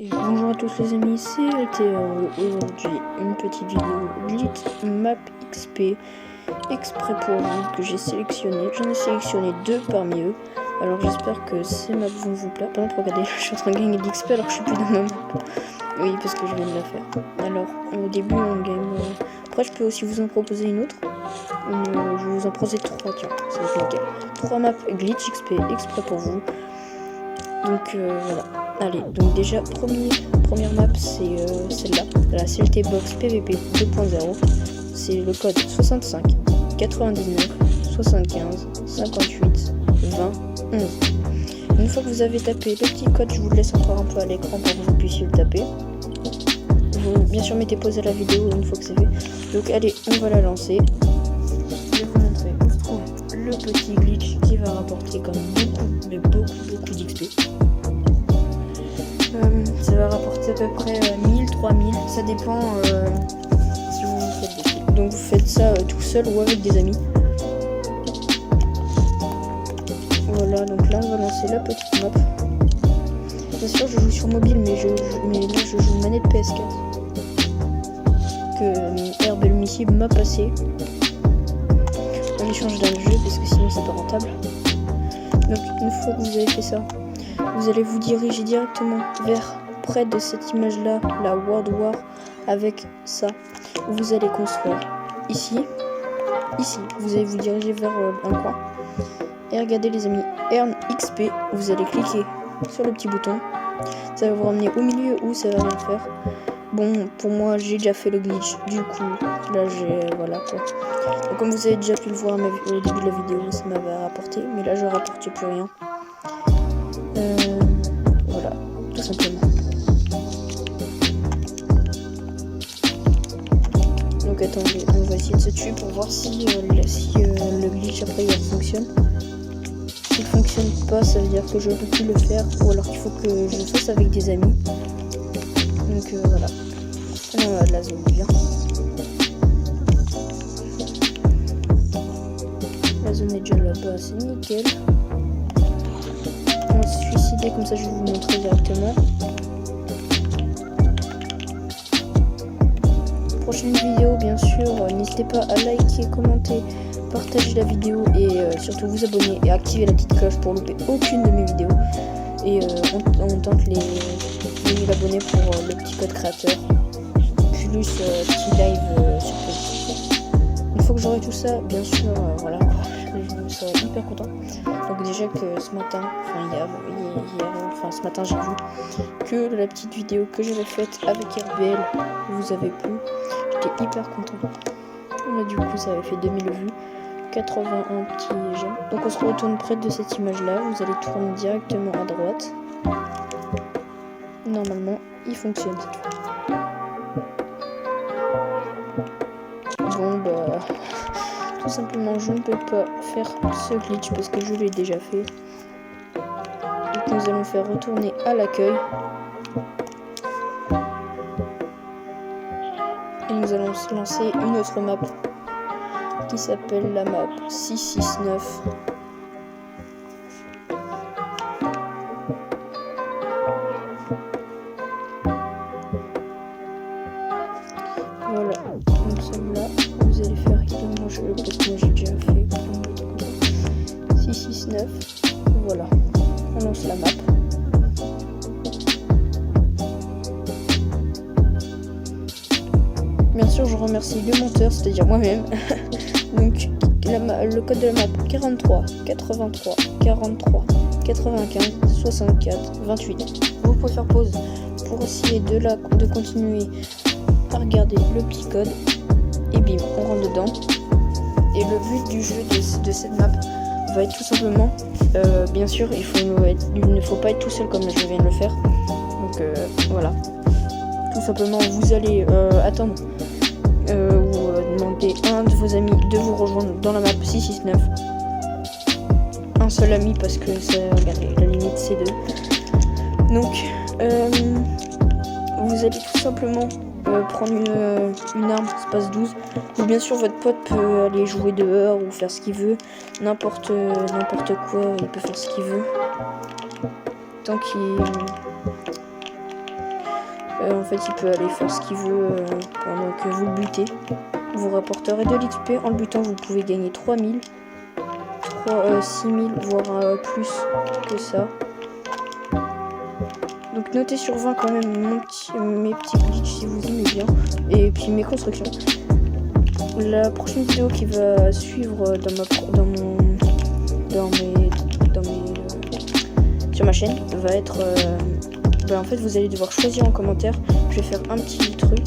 Et bonjour à tous les amis, c'est Théo. Aujourd'hui une petite vidéo glitch map XP exprès pour vous que j'ai sélectionné. J'en ai sélectionné deux parmi eux. Alors j'espère que ces maps vont vous plaire. Par exemple regardez, je suis en train de gagner de l'XP alors que je suis plus dans ma map. Oui, parce que je viens de la faire. Alors au début on gagne. Après je peux aussi vous en proposer une autre. Je vais vous en proposer trois, tiens, ça va être nickel. 3 maps glitch XP exprès pour vous. Donc voilà. Allez, donc déjà, première map, c'est celle-là, la CLT Box PVP 2.0. C'est le code 65 99 75 58 20 11. Une fois que vous avez tapé le petit code, je vous le laisse encore un peu à l'écran pour que vous puissiez le taper. Vous, bien sûr, mettez pause à la vidéo une fois que c'est fait. Donc allez, on va la lancer. Je vais vous montrer où se trouve le petit glitch qui va rapporter comme beaucoup d'XP. Ça va rapporter à peu près 1000, 3000, ça dépend si vous faites des trucs. Donc vous faites ça tout seul ou avec des amis. Voilà, donc là on va lancer la petite map. Bien sûr je joue sur mobile mais là je joue manette PS4. Que Herbe le Missile m'a passé. On échange d'un jeu parce que sinon c'est pas rentable. Donc une fois que vous avez fait ça, vous allez vous diriger directement vers près de cette image là, la World War, avec ça, où vous allez construire ici, vous allez vous diriger vers un coin, et regardez les amis, Earn XP, vous allez cliquer sur le petit bouton, ça va vous ramener au milieu où ça va rien faire. Bon, pour moi j'ai déjà fait le glitch, du coup, là voilà quoi. Donc, comme vous avez déjà pu le voir au début de la vidéo, ça m'avait rapporté, mais là je rapporte plus rien. Voilà, tout simplement. Donc attendez, on va essayer de se tuer pour voir si le glitch après il fonctionne. S'il fonctionne pas, ça veut dire que je peux plus le faire, ou alors qu'il faut que je le fasse avec des amis. Donc voilà. La zone est bien. La zone est déjà là-bas, c'est nickel. On va se suicider, comme ça je vais vous montrer directement. Prochaine vidéo, bien sûr, n'hésitez pas à liker, commenter, partager la vidéo et surtout vous abonner et activer la petite cloche pour louper aucune de mes vidéos. Et on tente les 1000 abonnés pour le petit code créateur, plus petit live sur Facebook. Une fois que j'aurai tout ça, bien sûr, voilà, je serai hyper content. Donc déjà que ce matin, ce matin j'ai vu que la petite vidéo que j'avais faite avec RBL vous avez plu. J'étais hyper content. Là du coup ça avait fait 2000 vues, 81 petits j'aime. Donc on se retourne près de cette image là, vous allez tourner directement à droite. Normalement il fonctionne cette fois. Bon bah tout simplement je ne peux pas faire ce glitch parce que je l'ai déjà fait. Donc nous allons faire retourner à l'accueil. Et nous allons lancer une autre map qui s'appelle la map 669. Voilà, donc celle-là, vous allez faire évidemment, parce que moi j'ai déjà fait 669. Voilà, on lance la map. Bien sûr, je remercie le monteur, c'est-à-dire moi-même. Donc, le code de la map 43 83 43 95 64 28. Vous pouvez faire pause pour essayer de continuer à regarder le petit code. Et bim, on rentre dedans. Et le but du jeu de cette map va être tout simplement, bien sûr, il ne faut pas être tout seul comme je viens de le faire. Donc voilà. Tout simplement, vous allez attendre ou demander à un de vos amis de vous rejoindre dans la map 669. Un seul ami parce que regardez, la limite c'est 2. Donc vous allez tout simplement prendre une arme espace 12. Ou bien sûr votre pote peut aller jouer dehors ou faire ce qu'il veut. N'importe quoi, il peut faire ce qu'il veut. Tant qu'il En fait, il peut aller faire ce qu'il veut pendant que vous le butez. Vous rapporterez de l'XP. En le butant, vous pouvez gagner 3000, 6000, voire plus que ça. Donc notez sur 20 quand même mes petits glitches si vous aimez bien. Et puis mes constructions. La prochaine vidéo qui va suivre sur ma chaîne va être en fait vous allez devoir choisir en commentaire. Je vais faire un petit truc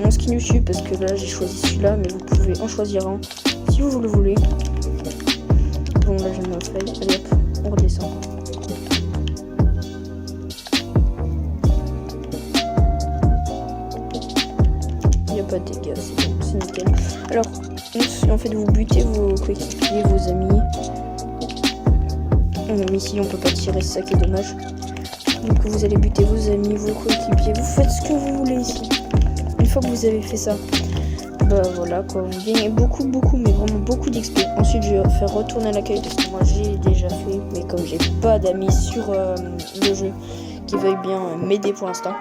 mon skin YouTube parce que là j'ai choisi celui-là, mais vous pouvez en choisir un si vous le voulez. Bon là j'ai ma feuille, allez hop, on redescend. Il n'y a pas de dégâts, c'est bon, c'est nickel. Alors en fait vous butez vos coéquipiers, vos amis. Mais ici on peut pas tirer, c'est ça qui est dommage. Donc vous allez buter vos amis, vos coéquipiers, vous faites ce que vous voulez ici. Une fois que vous avez fait ça, bah voilà quoi, vous gagnez beaucoup, mais vraiment beaucoup d'XP. Ensuite je vais faire retourner l'accueil parce que moi j'ai déjà fait, mais comme j'ai pas d'amis sur le jeu qui veuillent bien m'aider pour l'instant.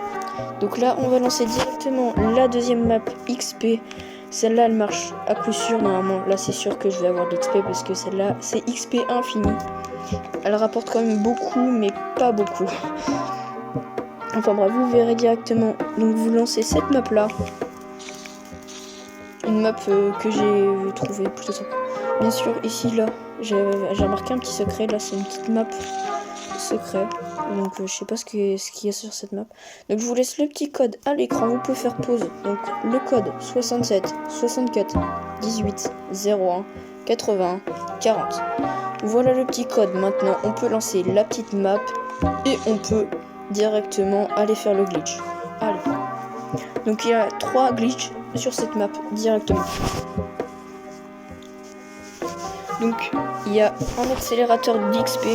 Donc là on va lancer directement la deuxième map XP. Celle-là elle marche à coup sûr normalement. Là c'est sûr que je vais avoir de l'XP parce que celle-là c'est XP infini. Elle rapporte quand même beaucoup, mais pas beaucoup. Enfin bref, vous verrez directement. Donc vous lancez cette map là. Une map que j'ai trouvée plutôt simple. Bien sûr, ici là, j'ai remarqué un petit secret. Là, c'est une petite map secret. Donc je sais pas ce qu'il y a sur cette map. Donc je vous laisse le petit code à l'écran. Vous pouvez faire pause. Donc le code 67 64 18 01 81 40. Voilà le petit code. Maintenant on peut lancer la petite map et on peut directement aller faire le glitch. Allez. Donc il y a 3 glitches sur cette map directement. Donc il y a un accélérateur d'XP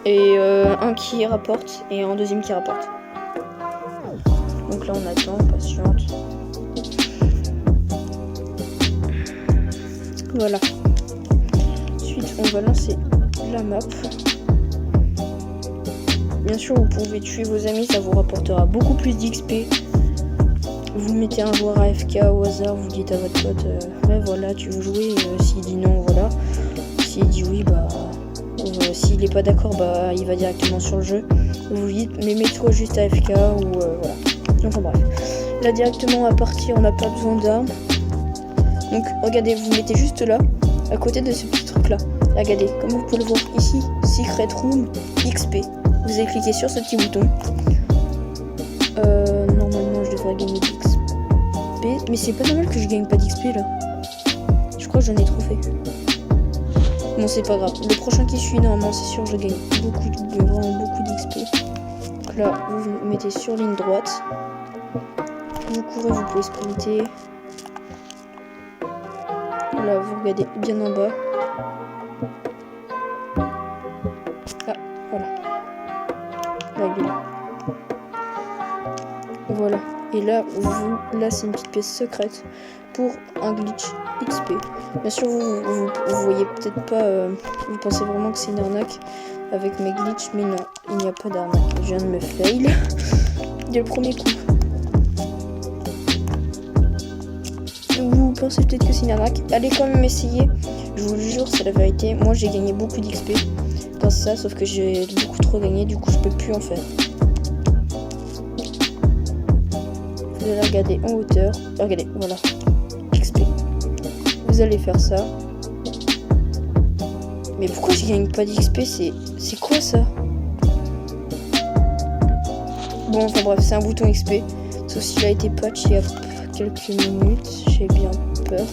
et un qui rapporte et un deuxième qui rapporte. Donc là on attend, patiente. Voilà. On va lancer la map. Bien sûr vous pouvez tuer vos amis, ça vous rapportera beaucoup plus d'XP. Vous mettez un joueur AFK au hasard, vous dites à votre pote ouais voilà tu veux jouer, s'il dit non voilà, s'il dit oui bah s'il est pas d'accord bah il va directement sur le jeu. Vous dites mais mets-toi juste AFK ou voilà. Enfin bref, là directement à partir on n'a pas besoin d'armes. Donc regardez, vous mettez juste là à côté de ce petit truc là. Regardez, comme vous pouvez le voir ici, Secret Room XP. Vous allez cliquer sur ce petit bouton. Normalement, je devrais gagner d'XP. Mais c'est pas normal que je gagne pas d'XP là. Je crois que j'en ai trop fait. Bon, c'est pas grave. Le prochain qui suit, normalement, c'est sûr, je gagne vraiment beaucoup d'XP. Donc là, vous vous mettez sur ligne droite. Vous courez, vous pouvez sprinter. Là, vous regardez bien en bas. Ah, voilà. Là. Voilà. Et là, c'est une petite pièce secrète pour un glitch XP. Bien sûr, vous voyez peut-être pas, vous pensez vraiment que c'est une arnaque avec mes glitches, mais non, il n'y a pas d'arnaque. Je viens de me fail dès le premier coup. Vous pensez peut-être que c'est une arnaque. Allez quand même essayer. Je vous le jure, c'est la vérité. Moi, j'ai gagné beaucoup d'XP grâce à ça, sauf que j'ai beaucoup trop gagné, du coup, je peux plus en faire. Vous allez regarder en hauteur. Regardez, voilà. XP. Vous allez faire ça. Mais pourquoi je gagne pas d'XP? C'est quoi ça? Bon, enfin bref, c'est un bouton XP. Sauf s'il a été patch il y a quelques minutes. J'ai bien peur.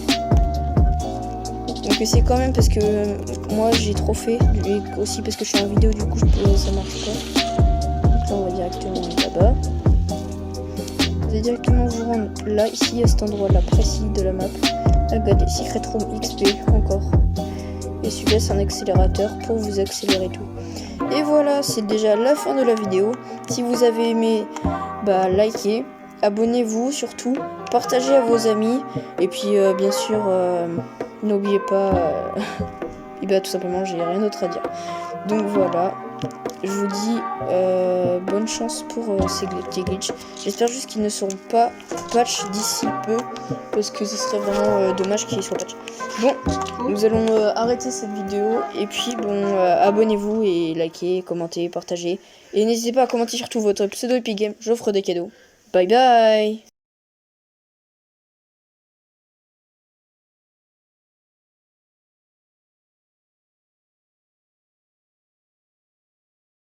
Donc c'est quand même parce que moi j'ai trop fait. Et aussi parce que je suis en vidéo, du coup ça marche pas. Donc là on va directement là-bas. Vous allez directement vous rendre là, ici, à cet endroit-là précis de la map. Regardez, Secret Room XP, encore. Et celui-là, c'est un accélérateur pour vous accélérer tout. Et voilà, c'est déjà la fin de la vidéo. Si vous avez aimé, bah likez, abonnez-vous surtout, partagez à vos amis. Et puis, bien sûr, n'oubliez pas... et bah tout simplement, j'ai rien d'autre à dire. Donc voilà, je vous dis bonne chance pour ces glitches. J'espère juste qu'ils ne seront pas patch d'ici peu, parce que ce serait vraiment dommage qu'ils soient patch. Bon, nous allons arrêter cette vidéo, et puis bon, abonnez-vous et likez, commentez, partagez. Et n'hésitez pas à commenter surtout votre pseudo Epic Game, j'offre des cadeaux. Bye bye.